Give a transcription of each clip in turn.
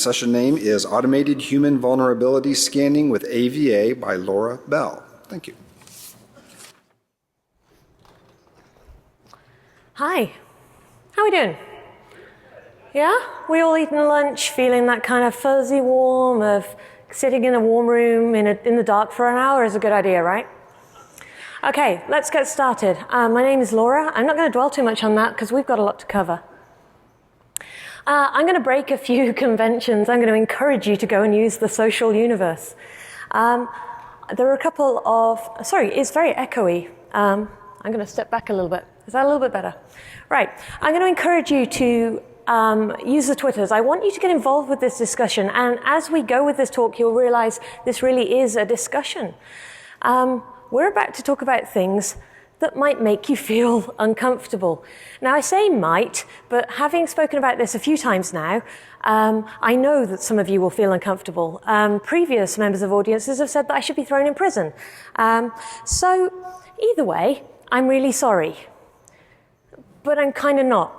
session name is Automated Human Vulnerability Scanning with AVA by Laura Bell. Thank you. Hi, how are we doing? Yeah? We all eating lunch, feeling that kind of fuzzy warm of sitting in a warm room in the dark for an hour is a good idea, right? Okay, let's get started. My name is Laura. I'm not going to dwell too much on that because we've got a lot to cover. I'm going to break a few conventions. I'm going to encourage you to go and use the social universe. There are a couple of, sorry, it's very echoey. I'm going to step back a little bit. Is that a little bit better? Right, I'm going to encourage you to use the Twitters. I want you to get involved with this discussion. And as we go with this talk, you'll realize this really is a discussion. We're about to talk about things that might make you feel uncomfortable. Now, I say might, but having spoken about this a few times now, I know that some of you will feel uncomfortable. Previous members of audiences have said that I should be thrown in prison. So either way, I'm really sorry. But I'm kind of not.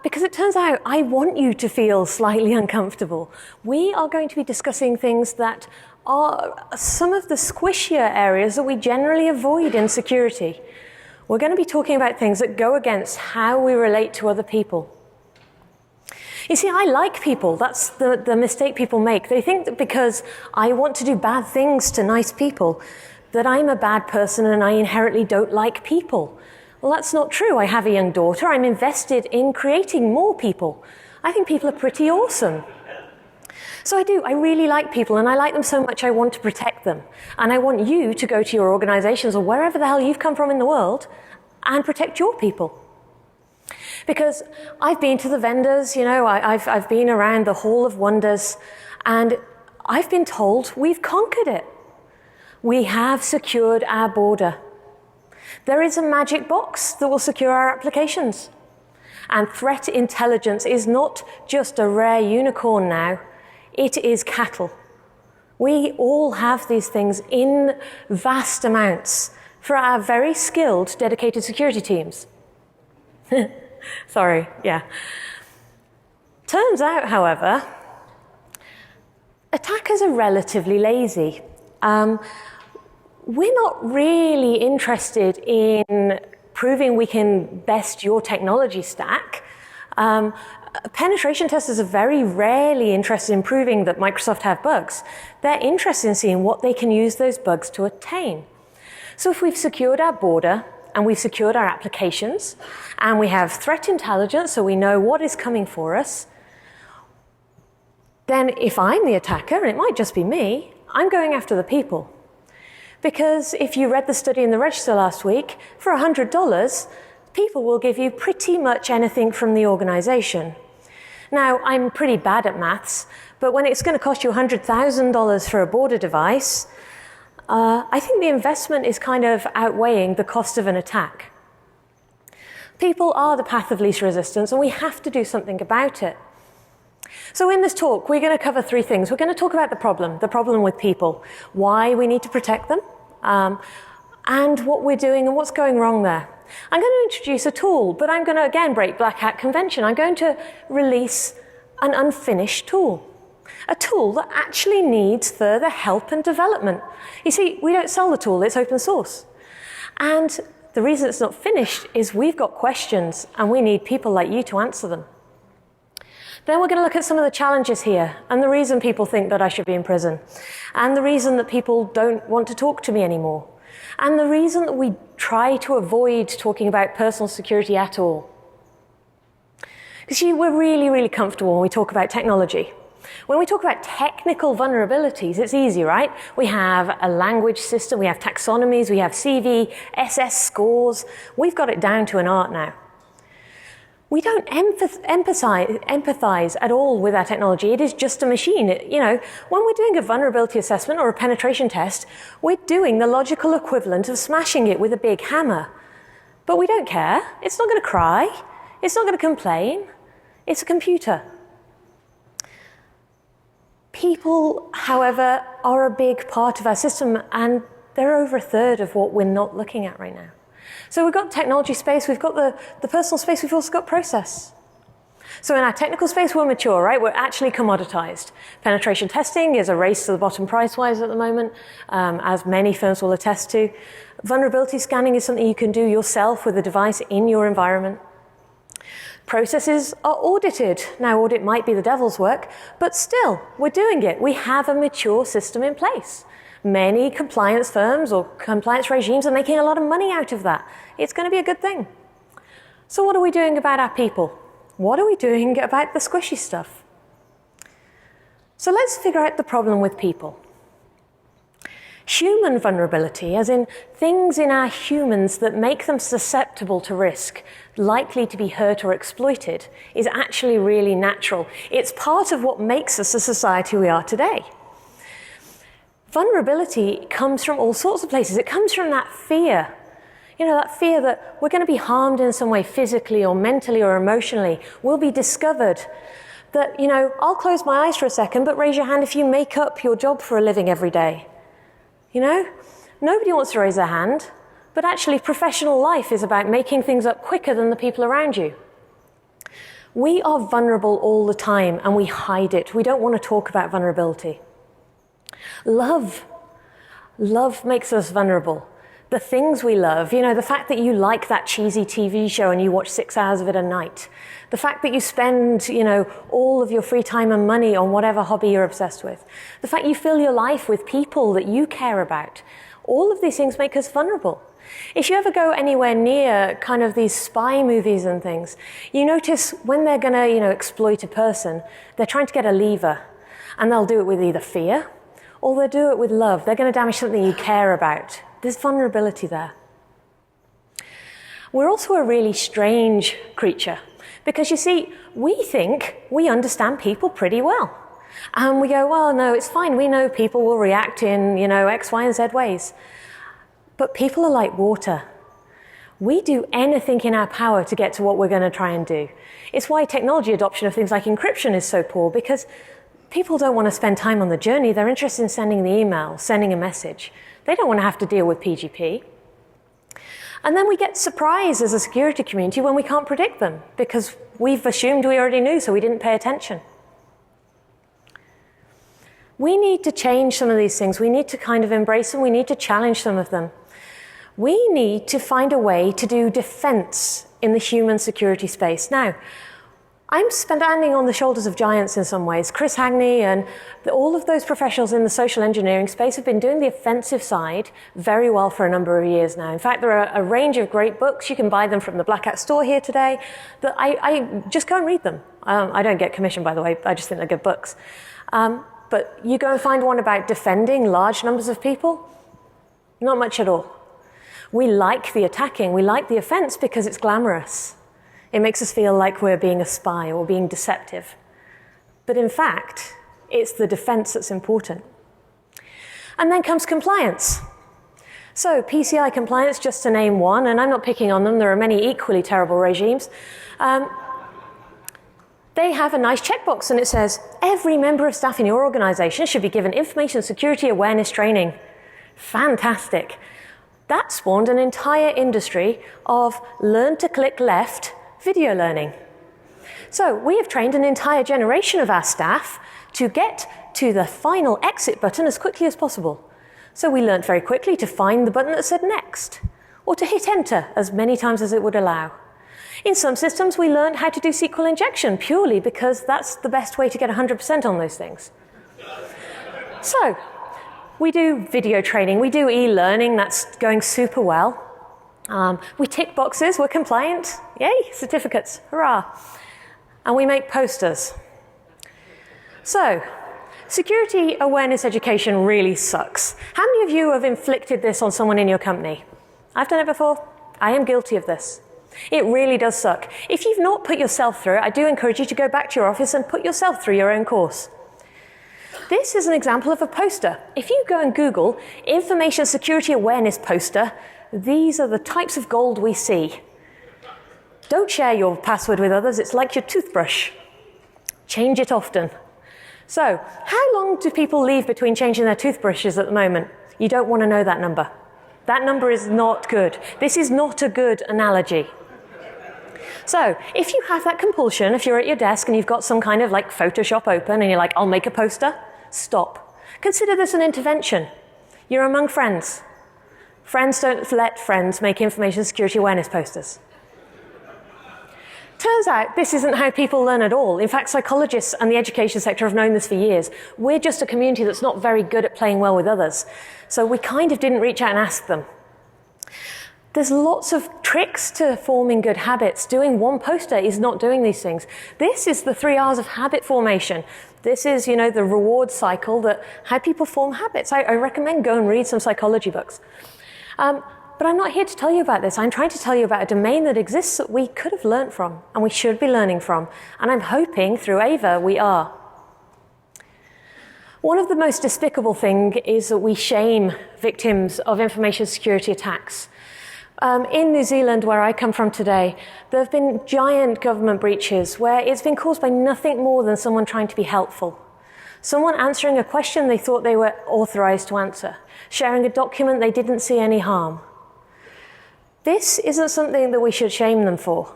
Because it turns out I want you to feel slightly uncomfortable. We are going to be discussing things that are some of the squishier areas that we generally avoid in security. We're going to be talking about things that go against how we relate to other people. You see, I like people. That's the mistake people make. They think that because I want to do bad things to nice people, that I'm a bad person and I inherently don't like people. Well, that's not true. I have a young daughter. I'm invested in creating more people. I think people are pretty awesome. So I do. I really like people, and I like them so much I want to protect them. And I want you to go to your organizations or wherever the hell you've come from in the world and protect your people. Because I've been to the vendors, you know, I've been around the Hall of Wonders, and I've been told we've conquered it. We have secured our border. There is a magic box that will secure our applications. And threat intelligence is not just a rare unicorn now. It is cattle. We all have these things in vast amounts for our very skilled, dedicated security teams. Sorry, yeah. Turns out, however, attackers are relatively lazy. We're not really interested in proving we can best your technology stack. Penetration testers are very rarely interested in proving that Microsoft have bugs. They're interested in seeing what they can use those bugs to attain. So if we've secured our border, and we've secured our applications, and we have threat intelligence, so we know what is coming for us, then if I'm the attacker, and it might just be me, I'm going after the people. Because if you read the study in the register last week, for $100, people will give you pretty much anything from the organization. Now, I'm pretty bad at maths, but when it's going to cost you $100,000 for a border device, I think the investment is kind of outweighing the cost of an attack. People are the path of least resistance, and we have to do something about it. So in this talk, we're going to cover three things. We're going to talk about the problem with people, why we need to protect them, and what we're doing and what's going wrong there. I'm going to introduce a tool, but I'm going to again break Black Hat convention. I'm going to release an unfinished tool, a tool that actually needs further help and development. You see, we don't sell the tool, it's open source. And the reason it's not finished is we've got questions and we need people like you to answer them. Then we're going to look at some of the challenges here and the reason people think that I should be in prison and the reason that people don't want to talk to me anymore and the reason that we try to avoid talking about personal security at all. Because we're really, really comfortable when we talk about technology. When we talk about technical vulnerabilities, it's easy, right? We have a language system, we have taxonomies, we have CV, SS scores. We've got it down to an art now. We don't empathize at all with our technology. It is just a machine. When we're doing a vulnerability assessment or a penetration test, we're doing the logical equivalent of smashing it with a big hammer. But we don't care. It's not going to cry. It's not going to complain. It's a computer. People, however, are a big part of our system, and they're over a third of what we're not looking at right now. So we've got technology space, we've got the personal space, we've also got process. So in our technical space, we're mature, right? We're actually commoditized. Penetration testing is a race to the bottom price-wise at the moment, as many firms will attest to. Vulnerability scanning is something you can do yourself with a device in your environment. Processes are audited. Now, audit might be the devil's work, but still, we're doing it. We have a mature system in place. Many compliance firms or compliance regimes are making a lot of money out of that. It's going to be a good thing. So what are we doing about our people? What are we doing about the squishy stuff? So let's figure out the problem with people. Human vulnerability, as in things in our humans that make them susceptible to risk, likely to be hurt or exploited, is actually really natural. It's part of what makes us the society we are today. Vulnerability comes from all sorts of places. It comes from that fear. You know, that fear that we're going to be harmed in some way physically or mentally or emotionally. We'll be discovered. That, you know, I'll close my eyes for a second, but raise your hand if you make up your job for a living every day. You know, nobody wants to raise their hand, but actually professional life is about making things up quicker than the people around you. We are vulnerable all the time and we hide it. We don't want to talk about vulnerability. Love makes us vulnerable. The things we love, you know, the fact that you like that cheesy TV show and you watch 6 hours of it a night. The fact that you spend, you know, all of your free time and money on whatever hobby you're obsessed with. The fact you fill your life with people that you care about. All of these things make us vulnerable. If you ever go anywhere near kind of these spy movies and things, you notice when they're going to, you know, exploit a person, they're trying to get a lever. And they'll do it with either fear or they'll do it with love. They're going to damage something you care about. There's vulnerability there. We're also a really strange creature because, you see, we think we understand people pretty well. And we go, well, no, it's fine. We know people will react in, you know, X, Y, and Z ways. But people are like water. We do anything in our power to get to what we're going to try and do. It's why technology adoption of things like encryption is so poor, because people don't want to spend time on the journey. They're interested in sending the email, sending a message. They don't want to have to deal with PGP. And then we get surprised as a security community when we can't predict them because we've assumed we already knew, so we didn't pay attention. We need to change some of these things. We need to kind of embrace them. We need to challenge some of them. We need to find a way to do defense in the human security space. Now, I'm standing on the shoulders of giants in some ways. Chris Hagney and all of those professionals in the social engineering space have been doing the offensive side very well for a number of years now. In fact, there are a range of great books. You can buy them from the Black Hat store here today. That I just go and read them. I don't get commission, by the way. I just think they're good books. But you go and find one about defending large numbers of people, not much at all. We like the attacking. We like the offense because it's glamorous. It makes us feel like we're being a spy or being deceptive. But in fact, it's the defense that's important. And then comes compliance. So PCI compliance, just to name one, and I'm not picking on them, there are many equally terrible regimes. They have a nice checkbox and it says, every member of staff in your organization should be given information security awareness training. Fantastic. That spawned an entire industry of learn to click left video learning. So we have trained an entire generation of our staff to get to the final exit button as quickly as possible. So we learned very quickly to find the button that said next, or to hit enter as many times as it would allow. In some systems, we learned how to do SQL injection purely because that's the best way to get 100% on those things. So we do video training, we do e-learning, that's going super well. We tick boxes, we're compliant, yay, certificates, hurrah. And we make posters. So, security awareness education really sucks. How many of you have inflicted this on someone in your company? I've done it before. I am guilty of this. It really does suck. If you've not put yourself through it, I do encourage you to go back to your office and put yourself through your own course. This is an example of a poster. If you go and Google information security awareness poster, these are the types of gold we see. Don't share your password with others. It's like your toothbrush. Change it often. So, how long do people leave between changing their toothbrushes at the moment? You don't want to know that number. That number is not good. This is not a good analogy. So if you have that compulsion, if you're at your desk and you've got some kind of like Photoshop open and you're like, I'll make a poster, stop. Consider this an intervention. You're among friends. Friends don't let friends make information security awareness posters. Turns out this isn't how people learn at all. In fact, psychologists and the education sector have known this for years. We're just a community that's not very good at playing well with others. So we kind of didn't reach out and ask them. There's lots of tricks to forming good habits. Doing one poster is not doing these things. This is the 3 R's of habit formation. This is, the reward cycle that how people form habits. I recommend go and read some psychology books. But I'm not here to tell you about this. I'm trying to tell you about a domain that exists that we could have learnt from and we should be learning from. And I'm hoping through AVA we are. One of the most despicable things is that we shame victims of information security attacks. In New Zealand, where I come from today, there have been giant government breaches where it's been caused by nothing more than someone trying to be helpful. Someone answering a question they thought they were authorized to answer, sharing a document they didn't see any harm. This isn't something that we should shame them for,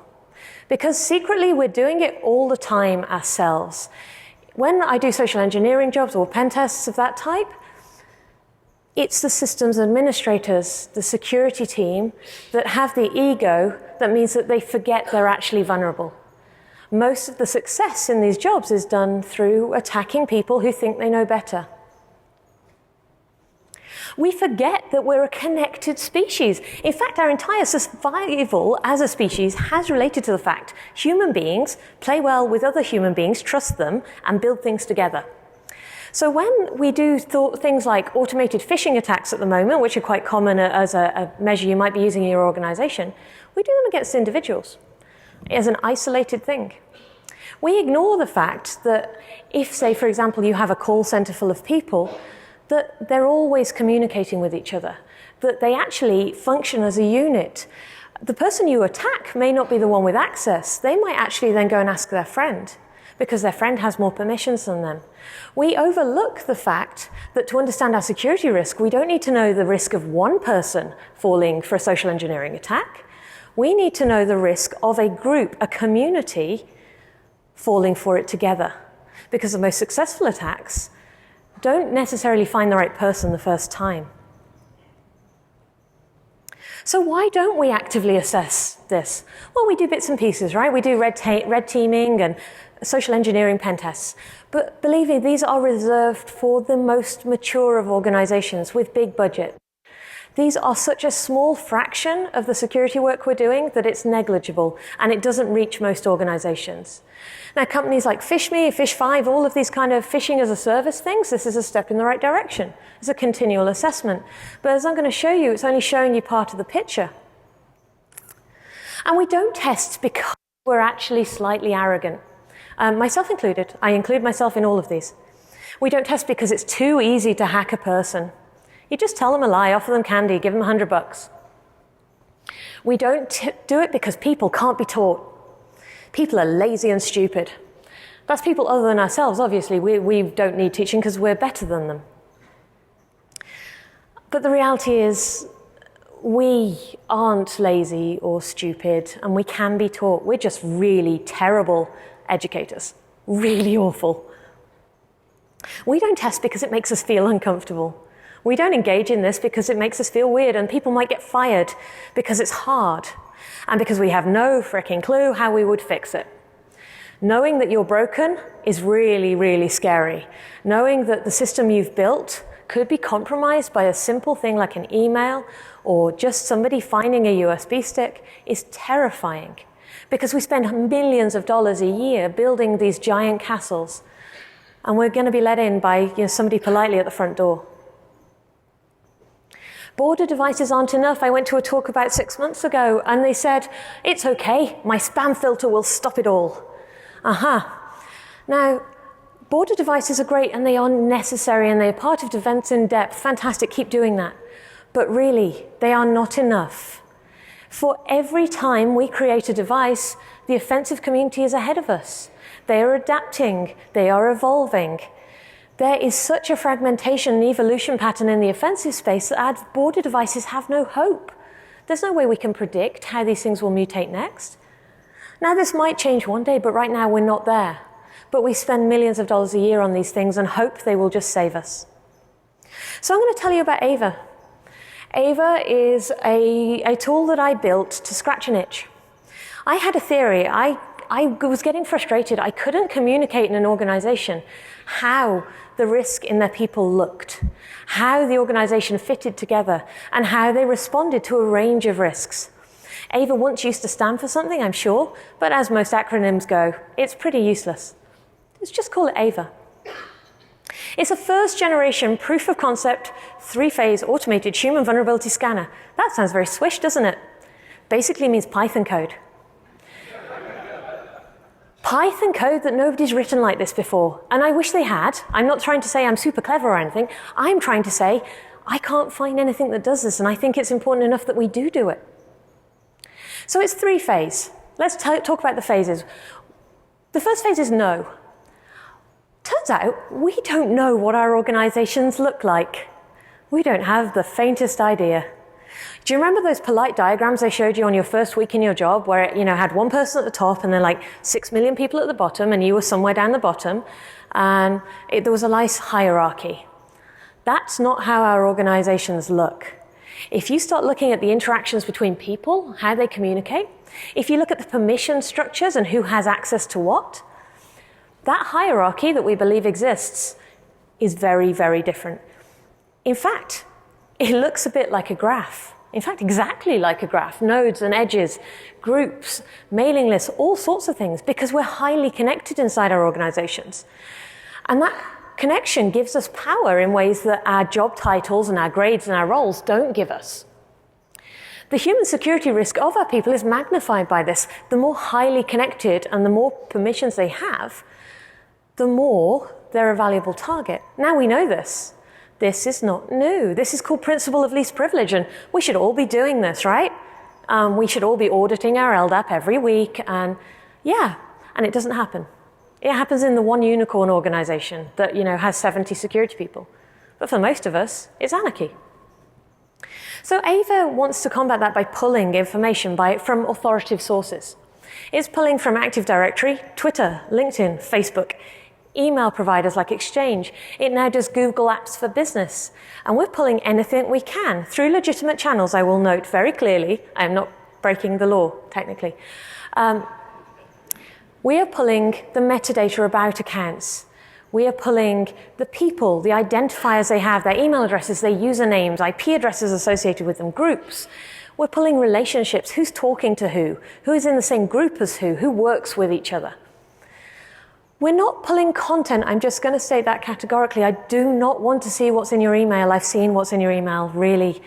because secretly we're doing it all the time ourselves. When I do social engineering jobs or pen tests of that type, it's the systems administrators, the security team, that have the ego that means that they forget they're actually vulnerable. Most of the success in these jobs is done through attacking people who think they know better. We forget that we're a connected species. In fact, our entire survival as a species has related to the fact human beings play well with other human beings, trust them, and build things together. So when we do things like automated phishing attacks at the moment, which are quite common as a measure you might be using in your organization, we do them against individuals as an isolated thing. We ignore the fact that if, say, for example, you have a call center full of people, that they're always communicating with each other, that they actually function as a unit. The person you attack may not be the one with access. They might actually then go and ask their friend, because their friend has more permissions than them. We overlook the fact that to understand our security risk, we don't need to know the risk of one person falling for a social engineering attack. We need to know the risk of a group, a community, falling for it together. Because the most successful attacks don't necessarily find the right person the first time. So why don't we actively assess this? Well, we do bits and pieces, right? We do red teaming and social engineering pen tests. But believe me, these are reserved for the most mature of organizations with big budget. These are such a small fraction of the security work we're doing that it's negligible and it doesn't reach most organizations. Now, companies like FishMe, Fish5, all of these kind of phishing as a service things, this is a step in the right direction. It's a continual assessment. But as I'm going to show you, it's only showing you part of the picture. And we don't test because we're actually slightly arrogant. Myself included. I include myself in all of these. We don't test because it's too easy to hack a person. You just tell them a lie, offer them candy, give them $100. We don't do it because people can't be taught. People are lazy and stupid. That's people other than ourselves, obviously. We don't need teaching because we're better than them. But the reality is, we aren't lazy or stupid, and we can be taught. We're just really terrible educators. Really awful. We don't test because it makes us feel uncomfortable. We don't engage in this because it makes us feel weird, and people might get fired because it's hard and because we have no fricking clue how we would fix it. Knowing that you're broken is really, really scary. Knowing that the system you've built could be compromised by a simple thing like an email or just somebody finding a USB stick is terrifying, because we spend millions of dollars a year building these giant castles, and we're going to be let in by somebody politely at the front door. Border devices aren't enough. I went to a talk about 6 months ago and they said, it's okay, my spam filter will stop it all. Now, border devices are great and they are necessary and they are part of defense in depth. Fantastic, keep doing that. But really, they are not enough. For every time we create a device, the offensive community is ahead of us. They are adapting, they are evolving. There is such a fragmentation and evolution pattern in the offensive space that border devices have no hope. There's no way we can predict how these things will mutate next. Now, this might change one day, but right now we're not there. But we spend millions of dollars a year on these things and hope they will just save us. So I'm going to tell you about AVA. AVA is a tool that I built to scratch an itch. I had a theory. I was getting frustrated. I couldn't communicate in an organization how the risk in their people looked, how the organization fitted together, and how they responded to a range of risks. AVA once used to stand for something, I'm sure, but as most acronyms go, it's pretty useless. Let's just call it AVA. It's a first-generation proof-of-concept, 3-phase automated human vulnerability scanner. That sounds very swish, doesn't it? Basically means Python code. Python code that nobody's written like this before. And I wish they had. I'm not trying to say I'm super clever or anything. I'm trying to say I can't find anything that does this, and I think it's important enough that we do it. So it's 3-phase. Let's talk about the phases. The first phase is no. Turns out we don't know what our organizations look like. We don't have the faintest idea. Do you remember those polite diagrams I showed you on your first week in your job where it, had one person at the top and then like 6 million people at the bottom and you were somewhere down the bottom and there was a nice hierarchy? That's not how our organizations look. If you start looking at the interactions between people, how they communicate, if you look at the permission structures and who has access to what, that hierarchy that we believe exists is very, very different. In fact, it looks a bit like a graph. In fact, exactly like a graph. Nodes and edges, groups, mailing lists, all sorts of things, because we're highly connected inside our organizations. And that connection gives us power in ways that our job titles and our grades and our roles don't give us. The human security risk of our people is magnified by this. The more highly connected and the more permissions they have, the more they're a valuable target. Now we know this. This is not new. This is called principle of least privilege, and we should all be doing this, right? We should all be auditing our LDAP every week, and it doesn't happen. It happens in the one unicorn organization that, has 70 security people. But for most of us, it's anarchy. So AVA wants to combat that by pulling information from authoritative sources. It's pulling from Active Directory, Twitter, LinkedIn, Facebook, email providers like Exchange. It now does Google Apps for Business. And we're pulling anything we can through legitimate channels, I will note very clearly. I am not breaking the law, technically. We are pulling the metadata about accounts. We are pulling the people, the identifiers they have, their email addresses, their usernames, IP addresses associated with them, groups. We're pulling relationships, who's talking to who is in the same group as who works with each other. We're not pulling content. I'm just going to state that categorically. I do not want to see what's in your email. I've seen what's in your email. Really,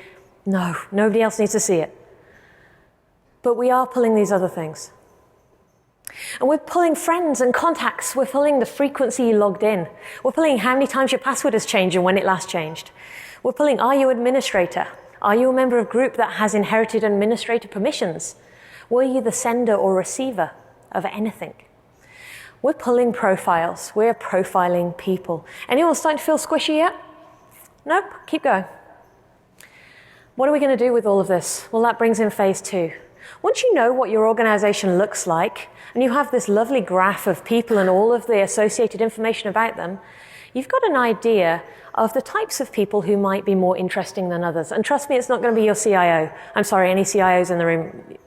no, nobody else needs to see it. But we are pulling these other things. And we're pulling friends and contacts. We're pulling the frequency you logged in. We're pulling how many times your password has changed and when it last changed. We're pulling, are you administrator? Are you a member of a group that has inherited administrator permissions? Were you the sender or receiver of anything? We're pulling profiles. We're profiling people. Anyone starting to feel squishy yet? Nope, keep going. What are we going to do with all of this? Well, that brings in phase 2. Once you know what your organization looks like, and you have this lovely graph of people and all of the associated information about them, you've got an idea of the types of people who might be more interesting than others. And trust me, it's not going to be your CIO. I'm sorry, any CIOs in the room,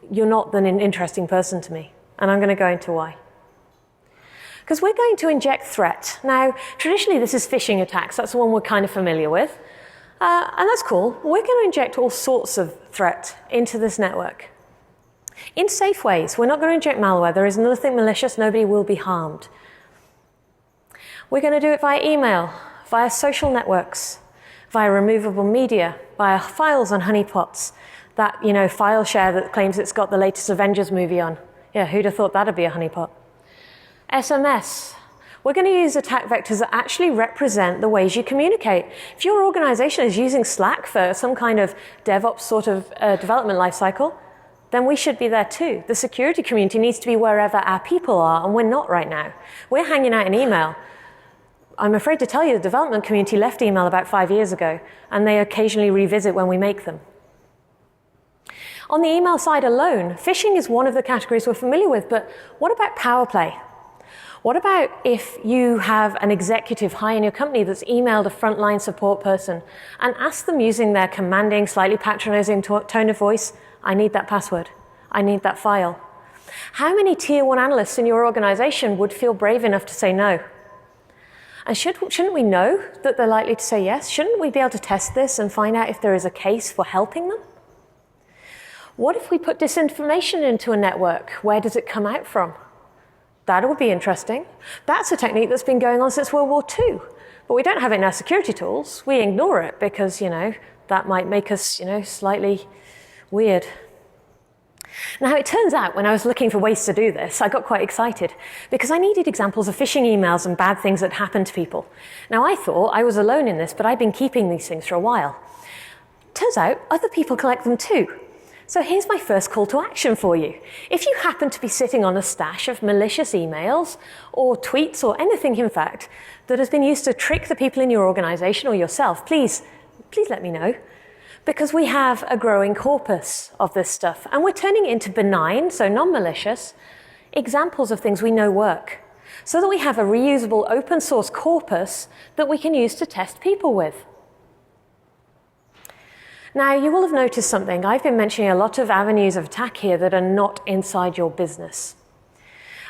you're not an interesting person to me. And I'm going to go into why. Because we're going to inject threat. Now, traditionally, this is phishing attacks. That's the one we're kind of familiar with. And that's cool. We're going to inject all sorts of threat into this network. In safe ways. We're not going to inject malware. There is nothing malicious. Nobody will be harmed. We're going to do it via email, via social networks, via removable media, via files on honeypots. That, file share that claims it's got the latest Avengers movie on. Yeah, who'd have thought that'd be a honeypot? SMS. We're going to use attack vectors that actually represent the ways you communicate. If your organization is using Slack for some kind of DevOps sort of development lifecycle, then we should be there too. The security community needs to be wherever our people are, and we're not right now. We're hanging out in email. I'm afraid to tell you, the development community left email about 5 years ago, and they occasionally revisit when we make them. On the email side alone, phishing is one of the categories we're familiar with, but what about Powerplay? What about if you have an executive high in your company that's emailed a frontline support person and asked them using their commanding, slightly patronizing tone of voice, I need that password, I need that file. How many tier 1 analysts in your organization would feel brave enough to say no? And shouldn't we know that they're likely to say yes? Shouldn't we be able to test this and find out if there is a case for helping them? What if we put disinformation into a network? Where does it come out from? That would be interesting. That's a technique that's been going on since World War II. But we don't have it in our security tools. We ignore it because, that might make us, slightly weird. Now, it turns out when I was looking for ways to do this, I got quite excited because I needed examples of phishing emails and bad things that happened to people. Now, I thought I was alone in this, but I've been keeping these things for a while. Turns out other people collect them too. So here's my first call to action for you. If you happen to be sitting on a stash of malicious emails or tweets or anything, in fact, that has been used to trick the people in your organization or yourself, please let me know. Because we have a growing corpus of this stuff, and we're turning it into benign, so non-malicious, examples of things we know work, so that we have a reusable open source corpus that we can use to test people with. Now, you will have noticed something. I've been mentioning a lot of avenues of attack here that are not inside your business.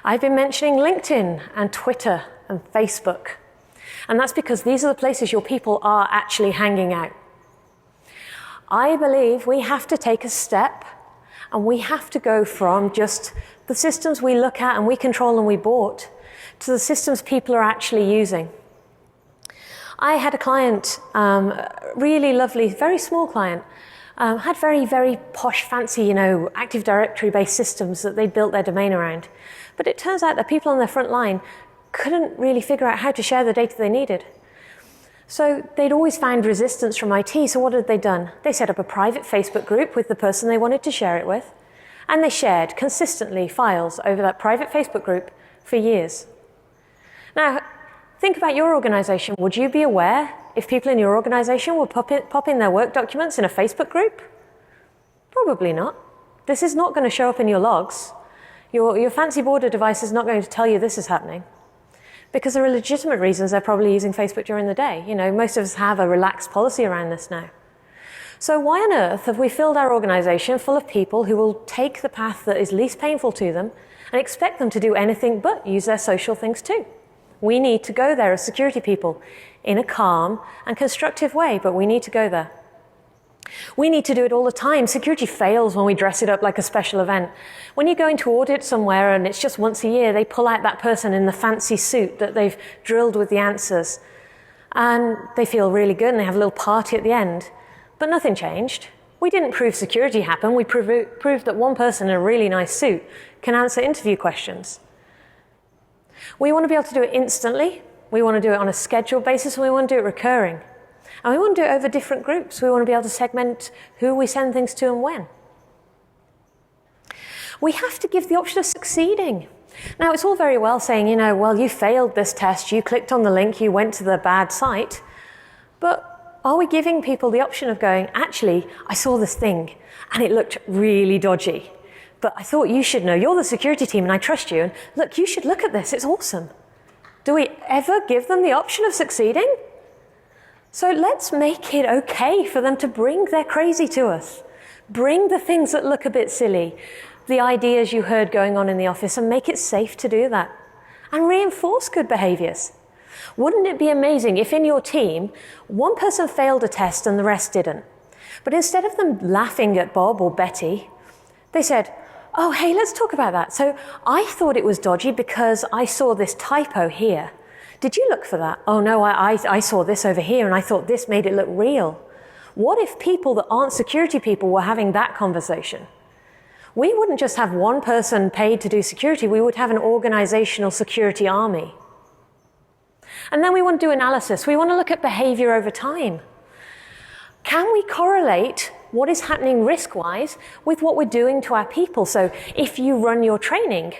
I've been mentioning LinkedIn and Twitter and Facebook, and that's because these are the places your people are actually hanging out. I believe we have to take a step and we have to go from just the systems we look at and we control and we bought to the systems people are actually using. I had a client, really lovely, very small client, had very, very posh, fancy, Active Directory-based systems that they'd built their domain around. But it turns out that people on their front line couldn't really figure out how to share the data they needed. So they'd always found resistance from IT, so what had they done? They set up a private Facebook group with the person they wanted to share it with, and they shared consistently files over that private Facebook group for years. Now, think about your organization. Would you be aware if people in your organization were popping their work documents in a Facebook group? Probably not. This is not going to show up in your logs. Your fancy border device is not going to tell you this is happening. Because there are legitimate reasons they're probably using Facebook during the day. Most of us have a relaxed policy around this now. So why on earth have we filled our organization full of people who will take the path that is least painful to them and expect them to do anything but use their social things too? We need to go there as security people in a calm and constructive way, but we need to go there. We need to do it all the time. Security fails when we dress it up like a special event. When you go into audit somewhere and it's just once a year, they pull out that person in the fancy suit that they've drilled with the answers. And they feel really good and they have a little party at the end. But nothing changed. We didn't prove security happened. We proved that one person in a really nice suit can answer interview questions. We want to be able to do it instantly. We want to do it on a scheduled basis, and we want to do it recurring. And we want to do it over different groups. We want to be able to segment who we send things to and when. We have to give the option of succeeding. Now, it's all very well saying, well, you failed this test, you clicked on the link, you went to the bad site. But are we giving people the option of going, actually, I saw this thing and it looked really dodgy, but I thought you should know, you're the security team and I trust you, and look, you should look at this, it's awesome. Do we ever give them the option of succeeding? So let's make it okay for them to bring their crazy to us. Bring the things that look a bit silly, the ideas you heard going on in the office, and make it safe to do that. And reinforce good behaviours. Wouldn't it be amazing if in your team, one person failed a test and the rest didn't? But instead of them laughing at Bob or Betty, they said, oh, hey, let's talk about that. So I thought it was dodgy because I saw this typo here. Did you look for that? Oh no, I saw this over here and I thought this made it look real. What if people that aren't security people were having that conversation? We wouldn't just have one person paid to do security, we would have an organizational security army. And then we want to do analysis. We want to look at behavior over time. Can we correlate what is happening risk-wise with what we're doing to our people? So if you run your training,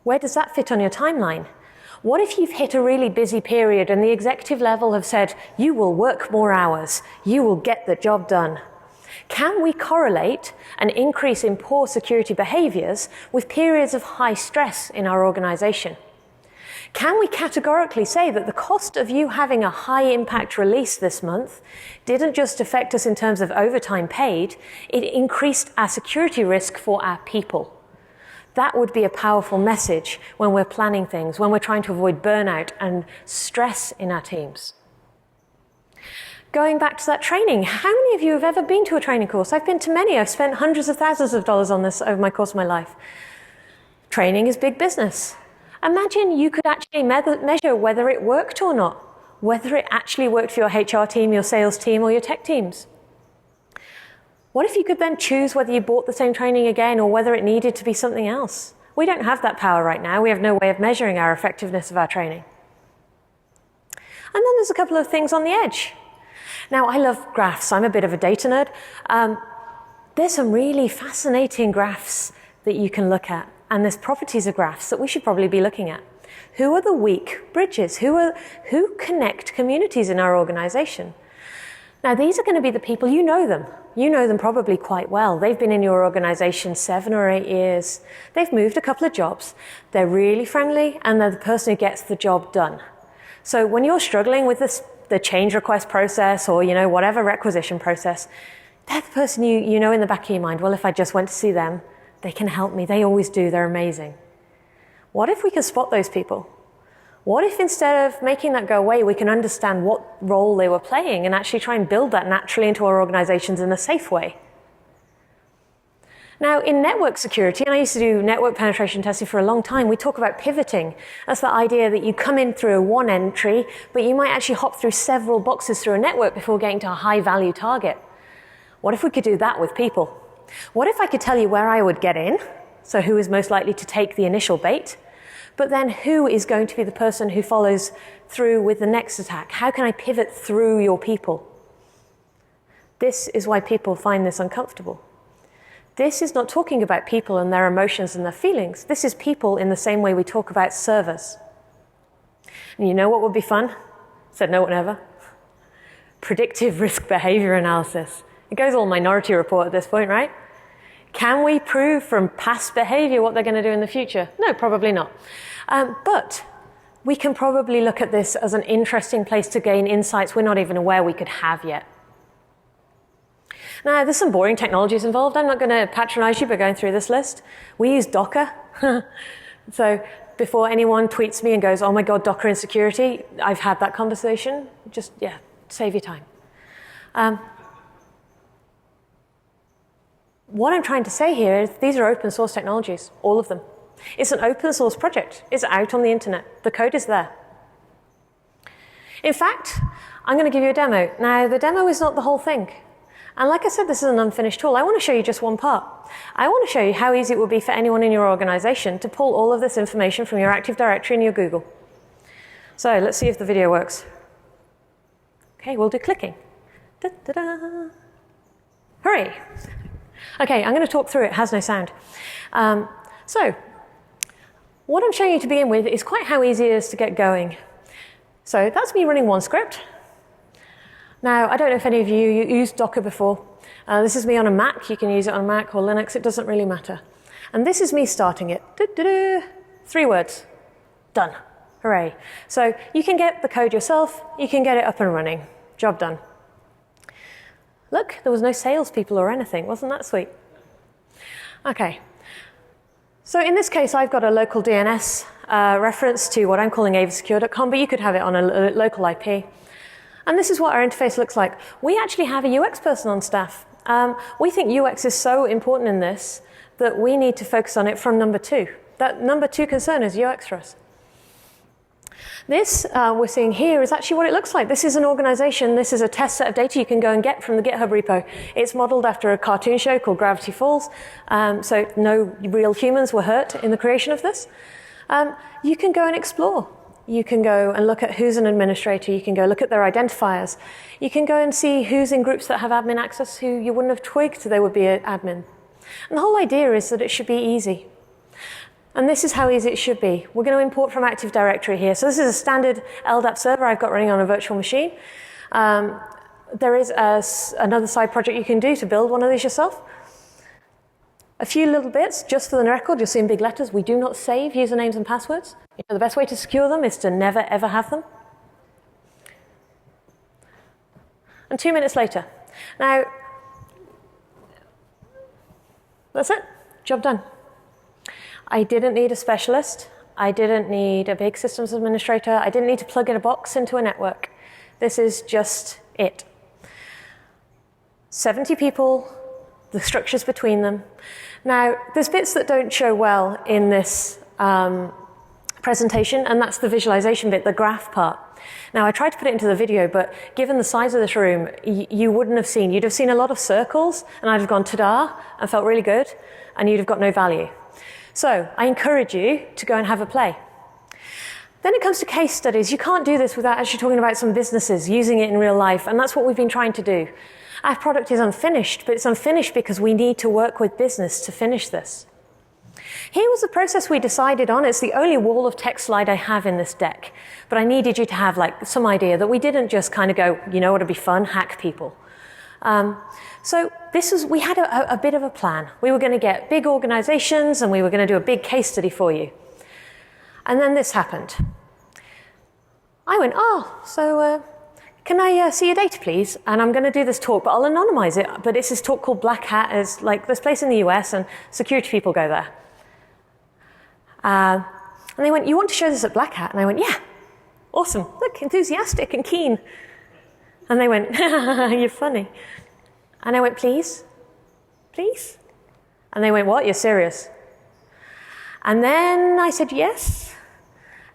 where does that fit on your timeline? What if you've hit a really busy period and the executive level have said, you will work more hours, you will get the job done? Can we correlate an increase in poor security behaviours with periods of high stress in our organisation? Can we categorically say that the cost of you having a high impact release this month didn't just affect us in terms of overtime paid, it increased our security risk for our people? That would be a powerful message when we're planning things, when we're trying to avoid burnout and stress in our teams. Going back to that training, how many of you have ever been to a training course? I've been to many. I've spent hundreds of thousands of dollars on this over my course of my life. Training is big business. Imagine you could actually measure whether it worked or not, whether it actually worked for your HR team, your sales team, or your tech teams. What if you could then choose whether you bought the same training again or whether it needed to be something else? We don't have that power right now. We have no way of measuring our effectiveness of our training. And then there's a couple of things on the edge. Now, I love graphs. I'm a bit of a data nerd. There's some really fascinating graphs that you can look at, and there's properties of graphs that we should probably be looking at. Who are the weak bridges? Who connect communities in our organization? Now, these are going to be the people, you know them. You know them probably quite well. They've been in your organization 7 or 8 years. They've moved a couple of jobs. They're really friendly, and they're the person who gets the job done. So when you're struggling with the change request process or, whatever requisition process, they're the person you know in the back of your mind, well, if I just went to see them, they can help me. They always do. They're amazing. What if we can spot those people? What if instead of making that go away, we can understand what role they were playing and actually try and build that naturally into our organizations in a safe way? Now, in network security, and I used to do network penetration testing for a long time, we talk about pivoting. That's the idea that you come in through one entry, but you might actually hop through several boxes through a network before getting to a high-value target. What if we could do that with people? What if I could tell you where I would get in, so who is most likely to take the initial bait, but then who is going to be the person who follows through with the next attack? How can I pivot through your people? This is why people find this uncomfortable. This is not talking about people and their emotions and their feelings. This is people in the same way we talk about servers. And you know what would be fun? Said no one ever. Predictive risk behaviour analysis. It goes all Minority Report at this point, right? Can we prove from past behaviour what they're going to do in the future? No, probably not. But we can probably look at this as an interesting place to gain insights we're not even aware we could have yet. Now, there's some boring technologies involved. I'm not going to patronize you by going through this list. We use Docker. So before anyone tweets me and goes, oh my God, Docker insecurity, I've had that conversation. Just, save your time. What I'm trying to say here is these are open source technologies, all of them. It's an open source project. It's out on the internet. The code is there. In fact, I'm going to give you a demo. Now, the demo is not the whole thing. And like I said, this is an unfinished tool. I want to show you just one part. I want to show you how easy it would be for anyone in your organization to pull all of this information from your Active Directory and your Google. So let's see if the video works. Okay, we'll do clicking. Da-da-da. Hooray. Okay, I'm going to talk through it. It has no sound. So what I'm showing you to begin with is quite how easy it is to get going. So that's me running one script. Now, I don't know if any of you used Docker before. This is me on a Mac. You can use it on a Mac or Linux. It doesn't really matter. And this is me starting it. 3 words. Done. Hooray. So you can get the code yourself. You can get it up and running. Job done. Look, there was no salespeople or anything. Wasn't that sweet? Okay. So in this case, I've got a local DNS reference to what I'm calling avasecure.com, but you could have it on a local IP. And this is what our interface looks like. We actually have a UX person on staff. We think UX is so important in this that we need to focus on it from number 2. That number 2 concern is UX for us. This we're seeing here is actually what it looks like. This is an organization. This is a test set of data you can go and get from the GitHub repo. It's modeled after a cartoon show called Gravity Falls. So no real humans were hurt in the creation of this. You can go and explore. You can go and look at who's an administrator. You can go look at their identifiers. You can go and see who's in groups that have admin access who you wouldn't have twigged they would be an admin. And the whole idea is that it should be easy. And this is how easy it should be. We're going to import from Active Directory here. So this is a standard LDAP server I've got running on a virtual machine. There is another side project you can do to build one of these yourself. A few little bits, just for the record, you'll see in big letters, we do not save usernames and passwords. You know, the best way to secure them is to never, ever have them. And 2 minutes later. Now, that's it. Job done. I didn't need a specialist. I didn't need a big systems administrator. I didn't need to plug in a box into a network. This is just it. 70 people, the structures between them. Now, there's bits that don't show well in this presentation, and that's the visualization bit, the graph part. Now, I tried to put it into the video, but given the size of this room, you wouldn't have seen. You'd have seen a lot of circles, and I'd have gone, ta-da, and felt really good, and you'd have got no value. So I encourage you to go and have a play. Then it comes to case studies. You can't do this without actually talking about some businesses using it in real life, and that's what we've been trying to do. Our product is unfinished, but it's unfinished because we need to work with business to finish this. Here was the process we decided on. It's the only wall of text slide I have in this deck, but I needed you to have like some idea that we didn't just kind of go, you know what would be fun, hack people. So we had a bit of a plan. We were going to get big organizations and we were going to do a big case study for you. And then this happened. I went, can I see your data, please? And I'm going to do this talk, but I'll anonymize it. But it's this talk called Black Hat. It's like this place in the US, and security people go there. And they went, you want to show this at Black Hat? And I went, yeah, awesome. Look, enthusiastic and keen. And they went, you're funny. And I went, please? Please? And they went, what? You're serious? And then I said, yes.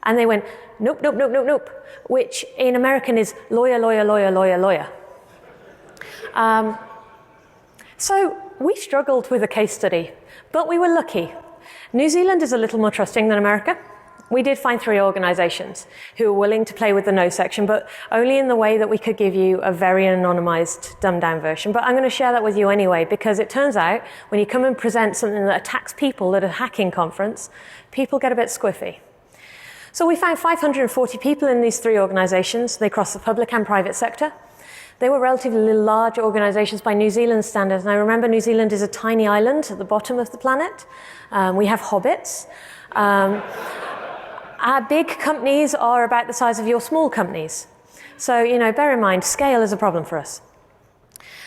And they went, nope, nope, nope, nope, nope. Which in American is lawyer, lawyer, lawyer, lawyer, lawyer. So we struggled with a case study, but we were lucky. New Zealand is a little more trusting than America. We did find 3 organizations who were willing to play with the no section, but only in the way that we could give you a very anonymized, dumbed-down version. But I'm going to share that with you anyway, because it turns out when you come and present something that attacks people at a hacking conference, people get a bit squiffy. So we found 540 people in these 3 organizations. They cross the public and private sector. They were relatively large organizations by New Zealand standards. Now remember, New Zealand is a tiny island at the bottom of the planet. We have hobbits. Our big companies are about the size of your small companies. So, bear in mind, scale is a problem for us.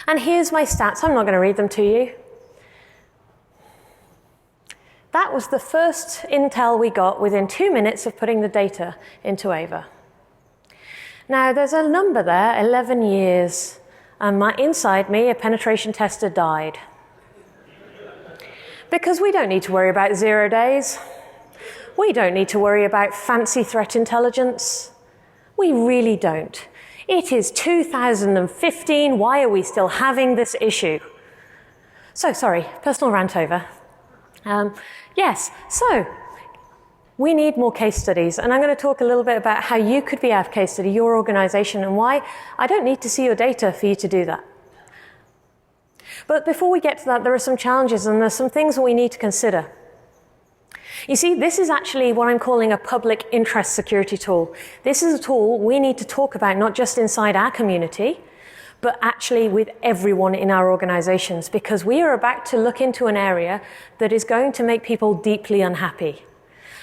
And here's my stats. I'm not going to read them to you. That was the first intel we got within 2 minutes of putting the data into AVA. Now, there's a number there, 11 years, and inside me, a penetration tester died. Because we don't need to worry about 0 days. We don't need to worry about fancy threat intelligence. We really don't. It is 2015. Why are we still having this issue? So, sorry, personal rant over. Yes, so we need more case studies, and I'm going to talk a little bit about how you could be our case study, your organization, and why I don't need to see your data for you to do that. But before we get to that, there are some challenges, and there's some things that we need to consider. You see, this is actually what I'm calling a public interest security tool. This is a tool we need to talk about not just inside our community, but actually with everyone in our organizations, because we are about to look into an area that is going to make people deeply unhappy.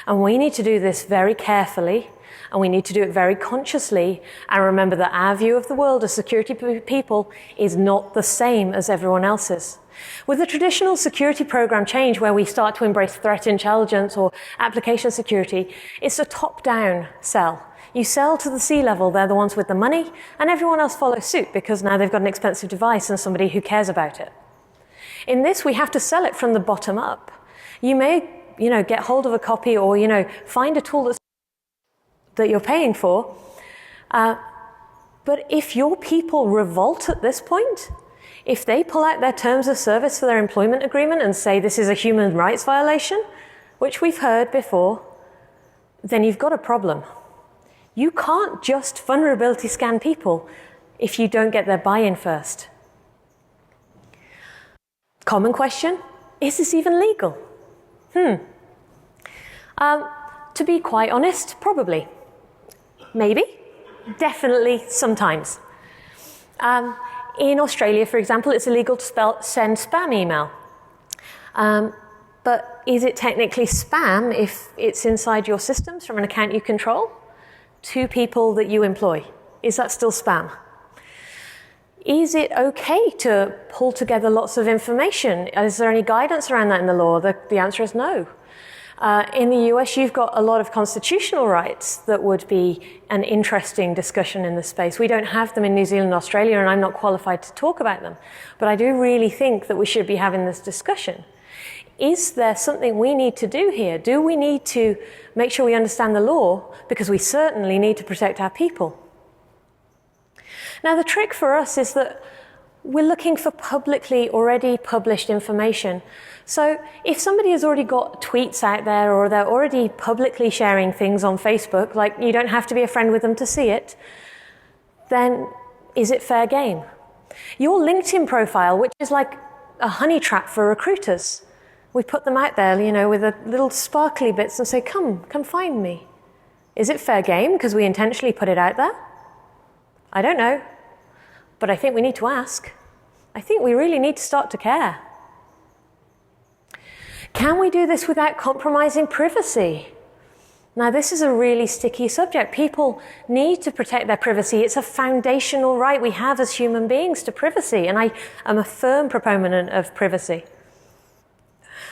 And we need to do this very carefully, and we need to do it very consciously, and remember that our view of the world as security people is not the same as everyone else's. With the traditional security program change, where we start to embrace threat intelligence or application security, it's a top-down sell. You sell to the C-level, they're the ones with the money, and everyone else follows suit because now they've got an expensive device and somebody who cares about it. In this, we have to sell it from the bottom up. You may, get hold of a copy or, find a tool that you're paying for. But if your people revolt at this point, if they pull out their terms of service for their employment agreement and say this is a human rights violation, which we've heard before, then you've got a problem. You can't just vulnerability scan people if you don't get their buy-in first. Common question, is this even legal? To be quite honest, probably. Maybe. Definitely sometimes. In Australia, for example, it's illegal to send spam email. But is it technically spam if it's inside your systems from an account you control to people that you employ? Is that still spam? Is it okay to pull together lots of information? Is there any guidance around that in the law? The answer is no. In the US, you've got a lot of constitutional rights that would be an interesting discussion in this space. We don't have them in New Zealand and Australia, and I'm not qualified to talk about them. But I do really think that we should be having this discussion. Is there something we need to do here? Do we need to make sure we understand the law? Because we certainly need to protect our people. Now, the trick for us is that we're looking for publicly already published information. So if somebody has already got tweets out there, or they're already publicly sharing things on Facebook, like you don't have to be a friend with them to see it, then is it fair game? Your LinkedIn profile, which is like a honey trap for recruiters, we put them out there, with the little sparkly bits and say, come find me. Is it fair game because we intentionally put it out there? I don't know, but I think we need to ask. I think we really need to start to care. Can we do this without compromising privacy? Now, this is a really sticky subject. People need to protect their privacy. It's a foundational right we have as human beings to privacy, and I am a firm proponent of privacy.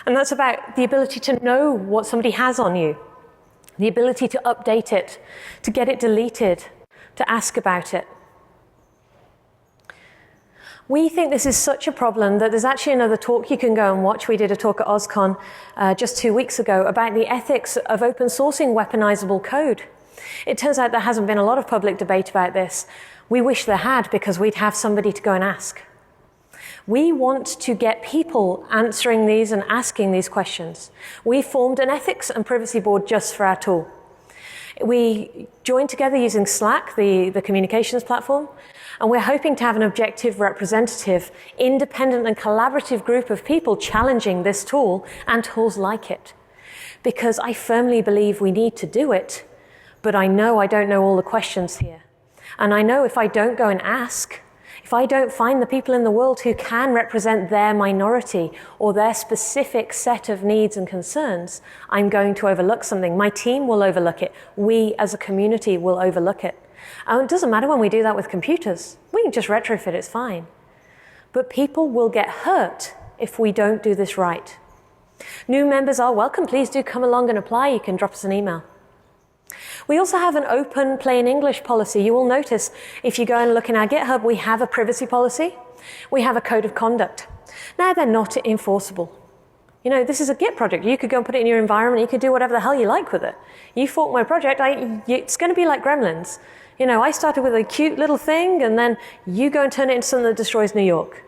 And that's about the ability to know what somebody has on you, the ability to update it, to get it deleted, to ask about it. We think this is such a problem that there's actually another talk you can go and watch. We did a talk at OSCON just 2 weeks ago about the ethics of open sourcing weaponizable code. It turns out there hasn't been a lot of public debate about this. We wish there had, because we'd have somebody to go and ask. We want to get people answering these and asking these questions. We formed an ethics and privacy board just for our tool. We joined together using Slack, the communications platform, and we're hoping to have an objective, representative, independent and collaborative group of people challenging this tool and tools like it. Because I firmly believe we need to do it, but I know I don't know all the questions here. And I know if I don't go and ask, if I don't find the people in the world who can represent their minority or their specific set of needs and concerns, I'm going to overlook something. My team will overlook it. We as a community will overlook it. And it doesn't matter when we do that with computers. We can just retrofit, it's fine. But people will get hurt if we don't do this right. New members are welcome. Please do come along and apply. You can drop us an email. We also have an open plain English policy. You will notice if you go and look in our GitHub, we have a privacy policy. We have a code of conduct. Now, they're not enforceable. This is a Git project. You could go and put it in your environment. You could do whatever the hell you like with it. You fork my project, it's going to be like Gremlins. I started with a cute little thing, and then you go and turn it into something that destroys New York.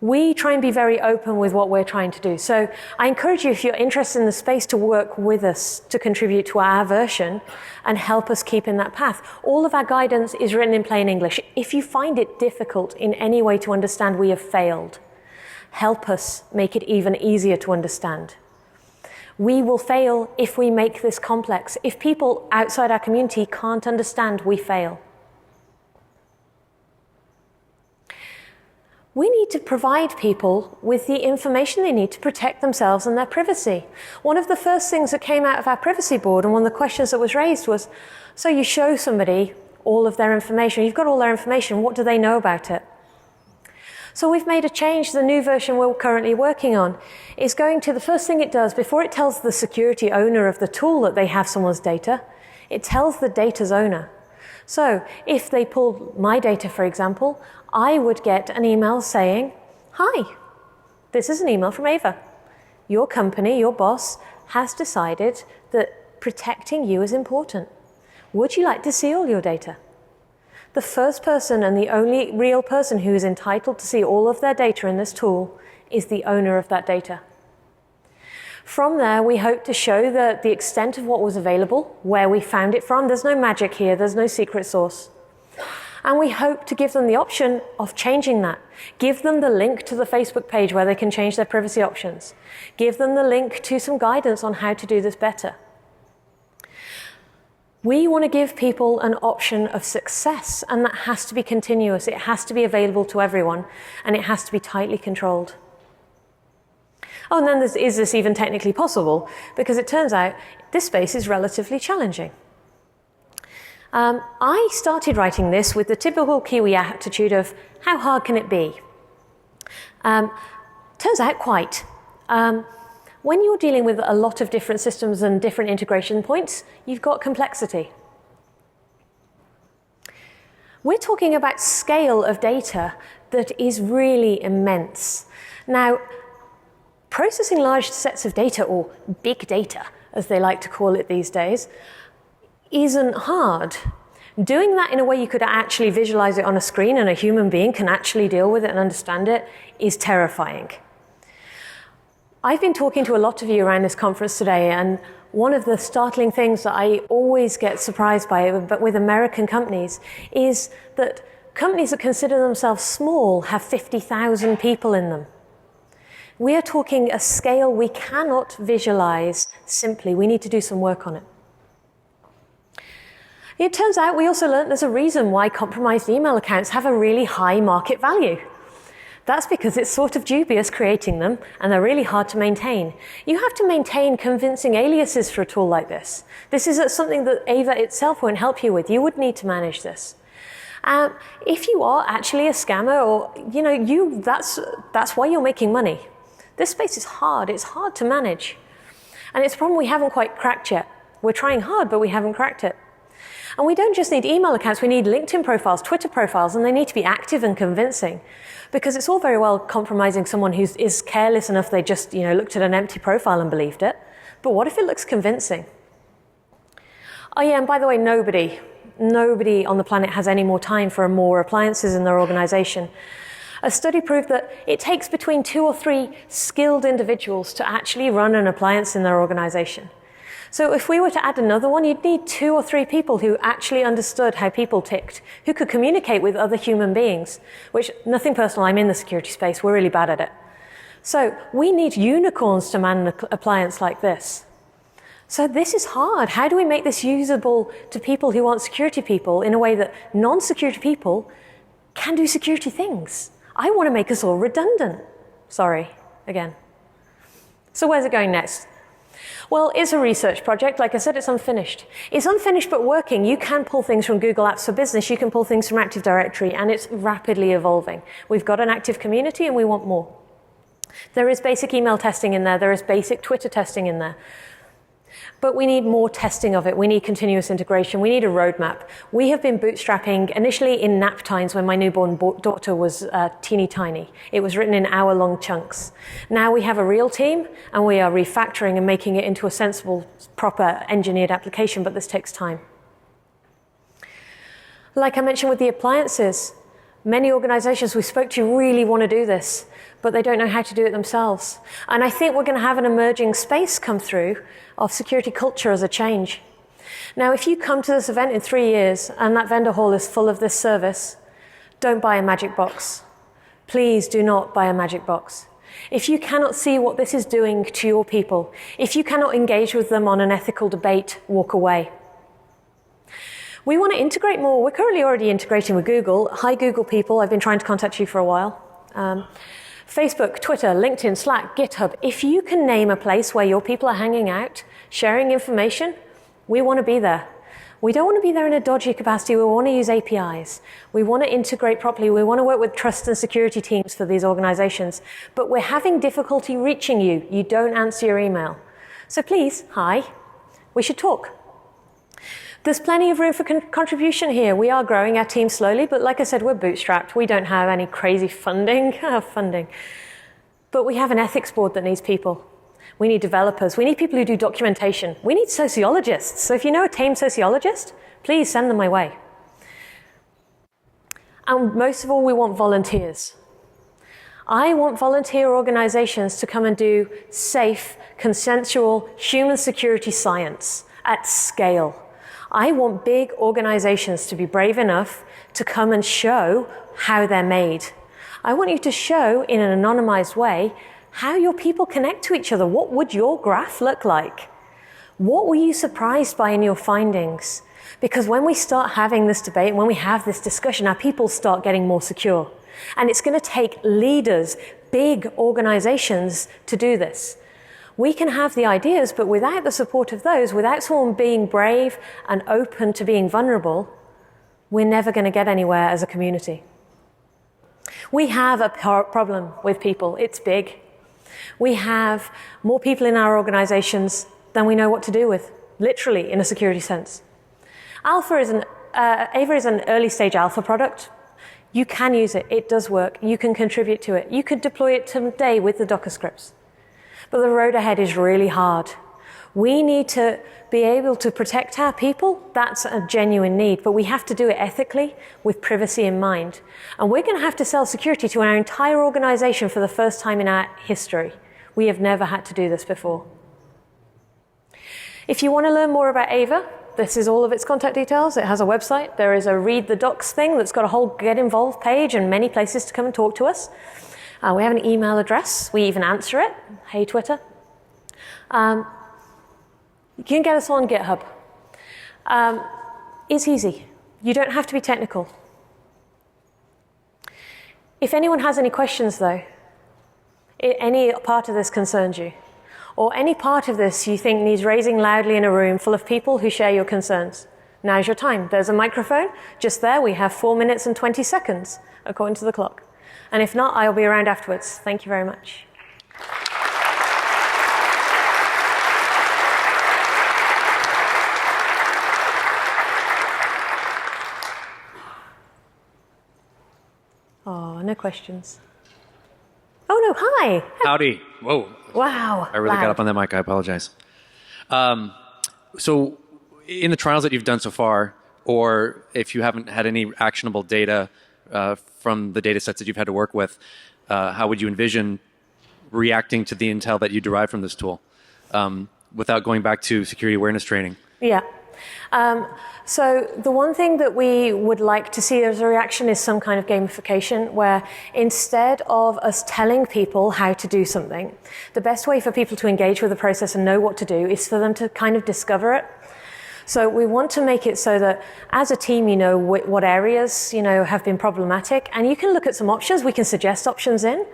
We try and be very open with what we're trying to do. So I encourage you, if you're interested in the space, to work with us to contribute to our version and help us keep in that path. All of our guidance is written in plain English. If you find it difficult in any way to understand, we have failed. Help us make it even easier to understand. We will fail if we make this complex. If people outside our community can't understand, we fail. We need to provide people with the information they need to protect themselves and their privacy. One of the first things that came out of our privacy board, and one of the questions that was raised was, so you show somebody all of their information, you've got all their information, what do they know about it? So we've made a change. The new version we're currently working on is going to, the first thing it does, before it tells the security owner of the tool that they have someone's data, it tells the data's owner. So if they pull my data, for example, I would get an email saying, hi, this is an email from AVA. Your company, your boss, has decided that protecting you is important. Would you like to see all your data? The first person and the only real person who is entitled to see all of their data in this tool is the owner of that data. From there, we hope to show the extent of what was available, where we found it from. There's no magic here. There's no secret source. And we hope to give them the option of changing that. Give them the link to the Facebook page where they can change their privacy options. Give them the link to some guidance on how to do this better. We want to give people an option of success, and that has to be continuous. It has to be available to everyone, and it has to be tightly controlled. Oh, and then is this even technically possible? Because it turns out this space is relatively challenging. I started writing this with the typical Kiwi attitude of, how hard can it be? Turns out quite. When you're dealing with a lot of different systems and different integration points, you've got complexity. We're talking about scale of data that is really immense. Now, processing large sets of data, or big data, as they like to call it these days, isn't hard. Doing that in a way you could actually visualize it on a screen and a human being can actually deal with it and understand it is terrifying. I've been talking to a lot of you around this conference today, and one of the startling things that I always get surprised by, but with American companies, is that companies that consider themselves small have 50,000 people in them. We are talking a scale we cannot visualize simply. We need to do some work on it. It turns out we also learned there's a reason why compromised email accounts have a really high market value. That's because it's sort of dubious creating them, and they're really hard to maintain. You have to maintain convincing aliases for a tool like this. This is something that AVA itself won't help you with. You would need to manage this. If you are actually a scammer, or that's why you're making money. This space is hard. It's hard to manage, and it's a problem we haven't quite cracked yet. We're trying hard, but we haven't cracked it. And we don't just need email accounts, we need LinkedIn profiles, Twitter profiles, and they need to be active and convincing. Because it's all very well compromising someone who is careless enough they just looked at an empty profile and believed it. But what if it looks convincing? Oh yeah, and by the way, nobody on the planet has any more time for more appliances in their organization. A study proved that it takes between 2 or 3 skilled individuals to actually run an appliance in their organization. So if we were to add another one, you'd need 2 or 3 people who actually understood how people ticked, who could communicate with other human beings, which, nothing personal, I'm in the security space, we're really bad at it. So we need unicorns to man an appliance like this. So this is hard. How do we make this usable to people who aren't security people in a way that non-security people can do security things? I want to make us all redundant. Sorry, again. So where's it going next? Well, it's a research project. Like I said, it's unfinished. It's unfinished but working. You can pull things from Google Apps for Business. You can pull things from Active Directory, and it's rapidly evolving. We've got an active community, and we want more. There is basic email testing in there. There is basic Twitter testing in there. But we need more testing of it. We need continuous integration. We need a roadmap. We have been bootstrapping initially in nap times when my newborn daughter was teeny tiny. It was written in hour-long chunks. Now we have a real team, and we are refactoring and making it into a sensible, proper engineered application, but this takes time. Like I mentioned with the appliances, many organizations we spoke to really want to do this, but they don't know how to do it themselves. And I think we're going to have an emerging space come through of security culture as a change. Now, if you come to this event in 3 years and that vendor hall is full of this service, don't buy a magic box. Please do not buy a magic box. If you cannot see what this is doing to your people, if you cannot engage with them on an ethical debate, walk away. We want to integrate more. We're currently already integrating with Google. Hi, Google people. I've been trying to contact you for a while. Facebook, Twitter, LinkedIn, Slack, GitHub. If you can name a place where your people are hanging out, sharing information, we want to be there. We don't want to be there in a dodgy capacity. We want to use APIs. We want to integrate properly. We want to work with trust and security teams for these organizations. But we're having difficulty reaching you. You don't answer your email. So please, hi, we should talk. There's plenty of room for contribution here. We are growing our team slowly, but like I said, we're bootstrapped. We don't have any crazy funding. But we have an ethics board that needs people. We need developers. We need people who do documentation. We need sociologists. So if you know a tame sociologist, please send them my way. And most of all, we want volunteers. I want volunteer organizations to come and do safe, consensual human security science at scale. I want big organizations to be brave enough to come and show how they're made. I want you to show in an anonymized way how your people connect to each other. What would your graph look like? What were you surprised by in your findings? Because when we start having this debate, when we have this discussion, our people start getting more secure. And it's going to take leaders, big organizations, to do this. We can have the ideas, but without the support of those, without someone being brave and open to being vulnerable, we're never going to get anywhere as a community. We have a problem with people. It's big. We have more people in our organizations than we know what to do with, literally, in a security sense. AVA is an early stage alpha product. You can use it. It does work. You can contribute to it. You could deploy it today with the Docker scripts. But the road ahead is really hard. We need to be able to protect our people. That's a genuine need, but we have to do it ethically with privacy in mind. And we're going to have to sell security to our entire organization for the first time in our history. We have never had to do this before. If you want to learn more about AVA, this is all of its contact details. It has a website. There is a read the docs thing that's got a whole get involved page and many places to come and talk to us. We have an email address. We even answer it. Hey, Twitter. You can get us on GitHub. It's easy. You don't have to be technical. If anyone has any questions, though, any part of this concerns you, or any part of this you think needs raising loudly in a room full of people who share your concerns, now's your time. There's a microphone just there. We have 4 minutes and 20 seconds, according to the clock. And if not, I'll be around afterwards. Thank you very much. Oh, no questions. Oh, no, hi. Howdy. Whoa. Wow. I really got up on that mic. I apologize. So in the trials that you've done so far, or if you haven't had any actionable data from the data sets that you've had to work with, how would you envision reacting to the intel that you derive from this tool without going back to security awareness training? Yeah. So the one thing that we would like to see as a reaction is some kind of gamification where instead of us telling people how to do something, the best way for people to engage with the process and know what to do is for them to kind of discover it. So we want to make it so that as a team, you know what areas, have been problematic, and you can look at some options. We can suggest options in.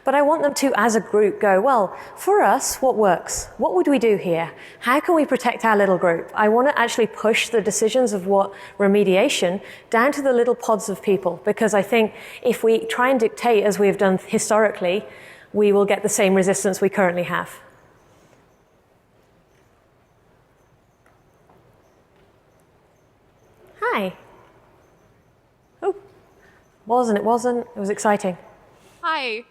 But I want them to, as a group, go, well, for us, what works? What would we do here? How can we protect our little group? I want to actually push the decisions of what remediation down to the little pods of people, because I think if we try and dictate as we have done historically, we will get the same resistance we currently have. Hi. Oh, it wasn't. It was exciting. Hi.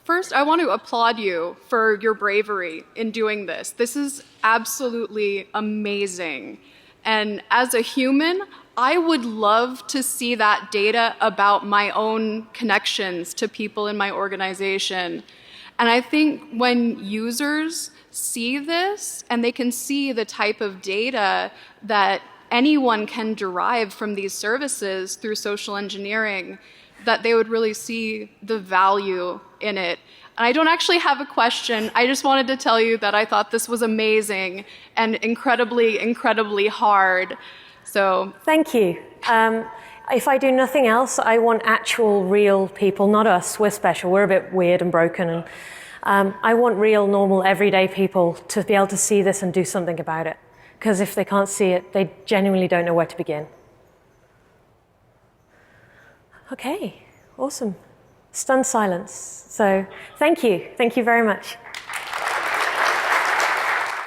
First, I want to applaud you for your bravery in doing this. This is absolutely amazing. And as a human, I would love to see that data about my own connections to people in my organization. And I think when users see this and they can see the type of data that anyone can derive from these services through social engineering, that they would really see the value in it. And I don't actually have a question. I just wanted to tell you that I thought this was amazing and incredibly, incredibly hard. So thank you. If I do nothing else, I want actual, real people, not us. We're special. We're a bit weird and broken. And I want real, normal, everyday people to be able to see this and do something about it. Because if they can't see it, they genuinely don't know where to begin. Okay, awesome. Stunned silence. So thank you. Thank you very much.